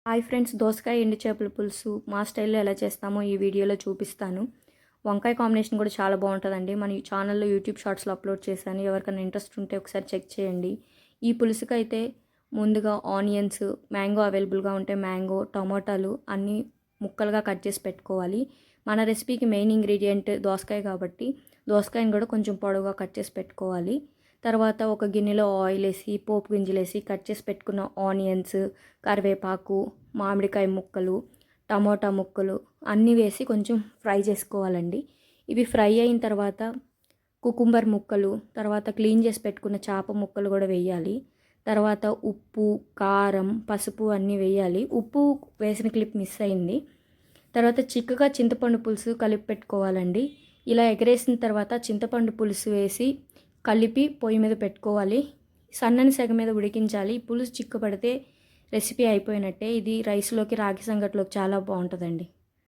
Hi friends, దోసకాయ ఎండు చేపల పులుసు మా స్టైల్లో ఎలా చేస్తామో ఈ వీడియోలో చూపిస్తాను. వంకాయ కాంబినేషన్ కూడా చాలా బాగుంటుందండి. మన ఛానల్లో యూట్యూబ్ షార్ట్స్లో అప్లోడ్ చేశాను. ఎవరికైనా ఇంట్రెస్ట్ ఉంటే ఒకసారి చెక్ చేయండి. ఈ పులుసుకైతే ముందుగా ఆనియన్స్, మ్యాంగో అవైలబుల్గా ఉంటే మ్యాంగో, టమాటాలు అన్నీ ముక్కలుగా కట్ చేసి పెట్టుకోవాలి. మన రెసిపీకి మెయిన్ ఇంగ్రీడియంట్ దోసకాయ కాబట్టి దోసకాయని కూడా కొంచెం పొడవుగా కట్ చేసి పెట్టుకోవాలి. తర్వాత ఒక గిన్నెలో ఆయిల్ వేసి పోపు గింజలు వేసి కట్ చేసి పెట్టుకున్న ఆనియన్స్, కరివేపాకు, మామిడికాయ ముక్కలు, టమోటా ముక్కలు అన్నీ వేసి కొంచెం ఫ్రై చేసుకోవాలండి. ఇవి ఫ్రై అయిన తర్వాత కుకుంబర్ ముక్కలు, తర్వాత క్లీన్ చేసి పెట్టుకున్న చేప ముక్కలు కూడా వేయాలి. తర్వాత ఉప్పు, కారం, పసుపు అన్నీ వేయాలి. ఉప్పు వేసిన క్లిప్ మిస్ అయింది. తర్వాత చిక్కగా చింతపండు పులుసు కలిపి పెట్టుకోవాలండి. ఇలా ఎగరేసిన తర్వాత చింతపండు పులుసు వేసి కలిపి పొయ్యి మీద పెట్టుకోవాలి. సన్నని సెగ మీద ఉడికించాలి. పులుసు చిక్కబడితే రెసిపీ అయిపోయినట్టే. ఇది రైస్లోకి, రాగి సంగట్లోకి చాలా బాగుంటుందండి.